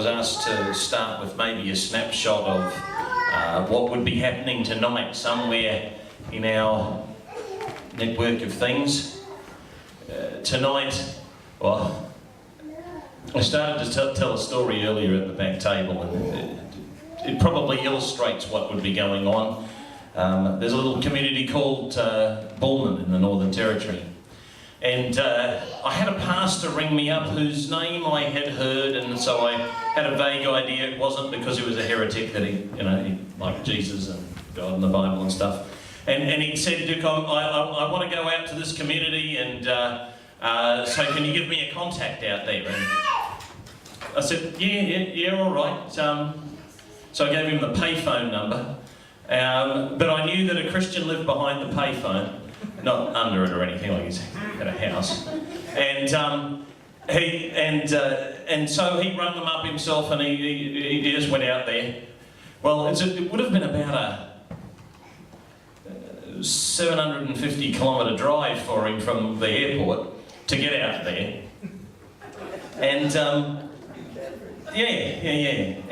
was asked to start with maybe a snapshot of what would be happening tonight somewhere in our network of things. Tonight, well, I started to tell a story earlier at the back table, and it probably illustrates what would be going on. There's a little community called Bullman in the Northern Territory. And I had a pastor ring me up whose name I had heard, and so I had a vague idea it wasn't because he was a heretic, that he liked Jesus and God and the Bible and stuff. And he said, Duke, I want to go out to this community, and so can you give me a contact out there? And I said, yeah, all right. So I gave him the payphone number, but I knew that a Christian lived behind the payphone. Not under it or anything, like he's at a house, and so he rung them up himself, and he just went out there. Well, it would have been about a 750 kilometre drive for him from the airport to get out there, and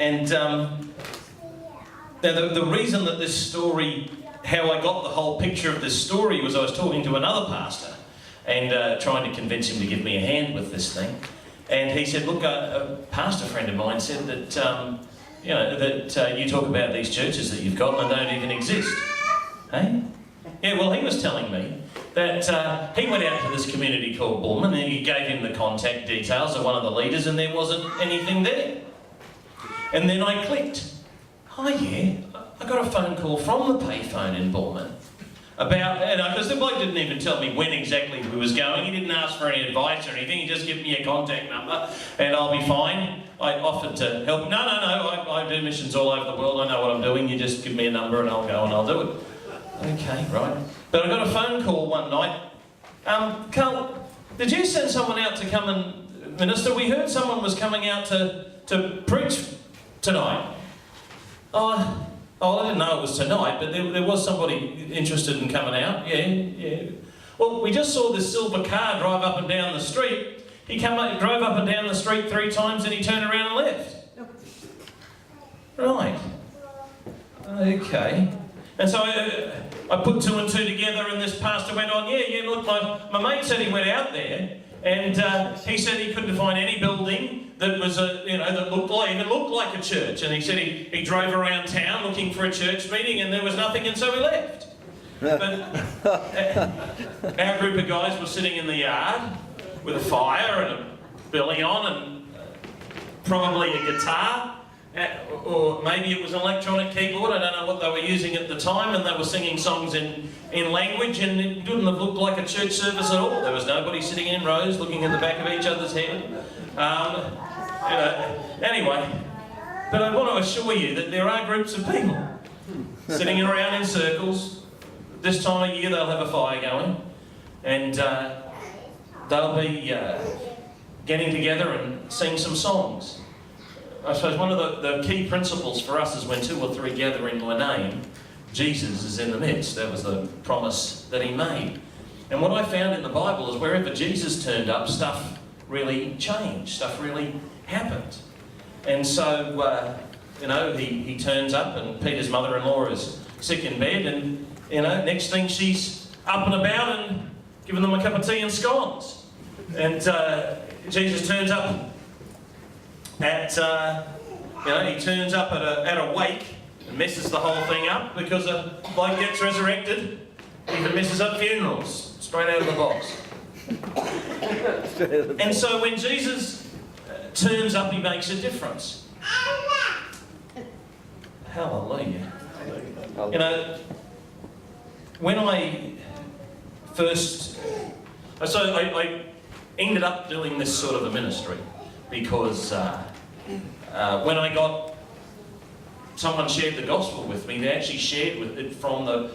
and now the reason that this story, how I got the whole picture of this story, was I was talking to another pastor and trying to convince him to give me a hand with this thing. And he said, look, a pastor friend of mine said that, you talk about these churches that you've got and they don't even exist. Hey? Yeah, well, he was telling me that he went out to this community called Bullman, and he gave him the contact details of one of the leaders, and there wasn't anything there. And then I clicked. Oh yeah, I got a phone call from the payphone in Bullman about, because the bloke didn't even tell me when exactly he was going. He didn't ask for any advice or anything. He just gave me a contact number and I'll be fine. I offered to help. No, I do missions all over the world. I know what I'm doing. You just give me a number and I'll go and I'll do it. Okay, right. But I got a phone call one night. Carl, did you send someone out to come and minister? We heard someone was coming out to preach tonight. Oh, I didn't know it was tonight, but there was somebody interested in coming out. Yeah. Well, we just saw this silver car drive up and down the street. He drove up and down the street 3 times and he turned around and left. Right. Okay. And so I put 2 and 2 together, and this pastor went on, look, my mate said he went out there, and he said he couldn't find any building that was that looked like a church, and he said he drove around town looking for a church meeting, and there was nothing, and so he left. But our group of guys were sitting in the yard with a fire and a billy on, and probably a guitar, or maybe it was an electronic keyboard. I don't know what they were using at the time, and they were singing songs in language, and it didn't have looked like a church service at all. There was nobody sitting in rows looking at the back of each other's head. Anyway, but I want to assure you that there are groups of people sitting around in circles. This time of year they'll have a fire going, and they'll be getting together and sing some songs. I suppose one of the key principles for us is when 2 or 3 gather in my name, Jesus is in the midst. That was the promise that he made. And what I found in the Bible is wherever Jesus turned up, stuff really changed, stuff really happened. And so, he turns up, and Peter's mother-in-law is sick in bed, and, next thing she's up and about and giving them a cup of tea and scones. And Jesus turns up at, he turns up at a wake and messes the whole thing up, because a bloke gets resurrected, even messes up funerals, straight out of the box. And so when Jesus turns up, he makes a difference. Hallelujah. When I first... So I ended up doing this sort of a ministry because when I got... Someone shared the gospel with me. They actually shared with it from the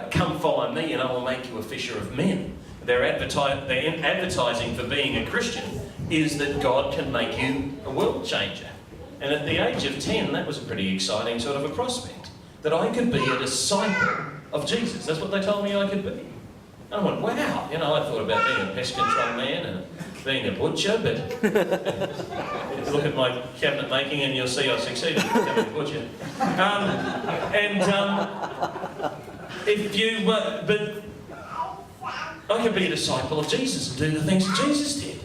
come follow me and I will make you a fisher of men. Their advertising for being a Christian is that God can make you a world changer. And at the age of 10, that was a pretty exciting sort of a prospect, that I could be a disciple of Jesus. That's what they told me I could be. And I went, wow, you know, I thought about being a pest control man and being a butcher, but look at my cabinet making and you'll see I succeeded in becoming a butcher. But I could be a disciple of Jesus and do the things that Jesus did,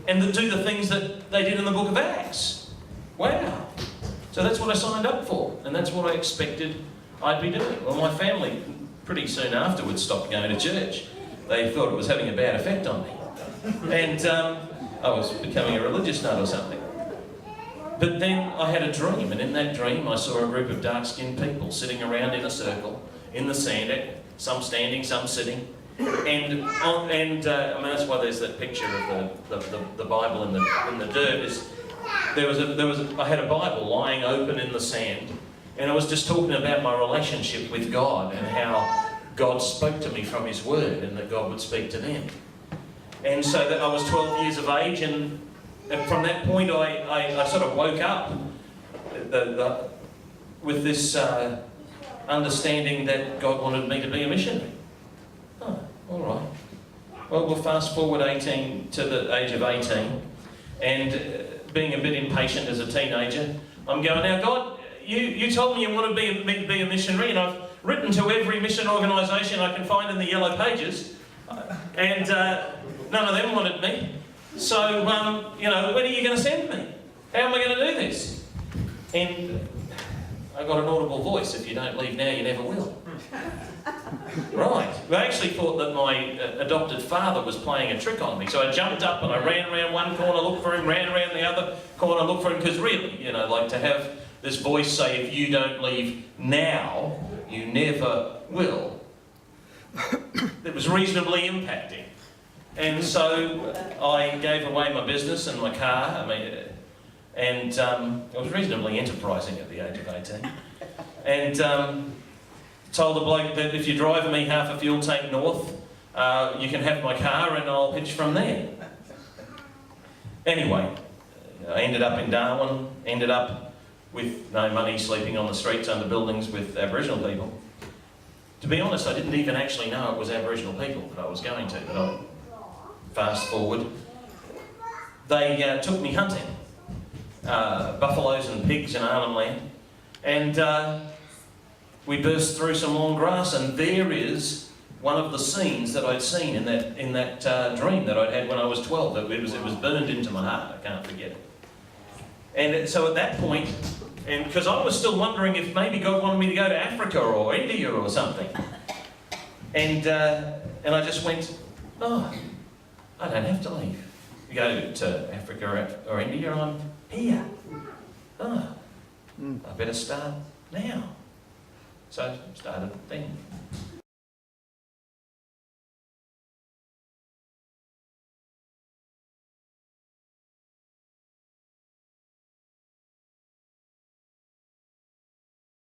and do the things that they did in the book of Acts. Wow. So that's what I signed up for, and that's what I expected I'd be doing. Well, my family pretty soon afterwards stopped going to church. They thought it was having a bad effect on me. And I was becoming a religious nut or something. But then I had a dream, and in that dream I saw a group of dark-skinned people sitting around in a circle in the sand, some standing, some sitting. And I mean, that's why there's that picture of the Bible in the dirt. I had a Bible lying open in the sand, and I was just talking about my relationship with God and how God spoke to me from His Word, and that God would speak to them. And so that I was 12 years of age, and from that point I sort of woke up with this understanding that God wanted me to be a missionary. Oh, all right. Well, we'll fast forward to the age of 18, and being a bit impatient as a teenager, I'm going, now God, you told me you wanted me to be a missionary, and I've written to every mission organisation I can find in the yellow pages, and none of them wanted me. So, you know, when are you going to send me? How am I going to do this? And I got an audible voice, if you don't leave now, you never will. Right. I actually thought that my adopted father was playing a trick on me. So I jumped up and I ran around one corner, looked for him, ran around the other corner, looked for him, because really, you know, like to have this voice say, if you don't leave now, you never will. It was reasonably impacting. And so I gave away my business and my car, and I was reasonably enterprising at the age of 18. And told the bloke that if you drive me half a fuel tank north, you can have my car and I'll pitch from there. Anyway, I ended up in Darwin, ended up with no money, sleeping on the streets under buildings with Aboriginal people. To be honest, I didn't even actually know it was Aboriginal people that I was going to, but I fast forward. They took me hunting, buffaloes and pigs in Arnhem Land, and we burst through some long grass, and there is one of the scenes that I'd seen in that dream that I'd had when I was 12. It was burned into my heart. I can't forget it. And so at that point, and because I was still wondering if maybe God wanted me to go to Africa or India or something, and I just went, oh, I don't have to leave. Go to Africa or India. I'm here. I better start now. So I started then.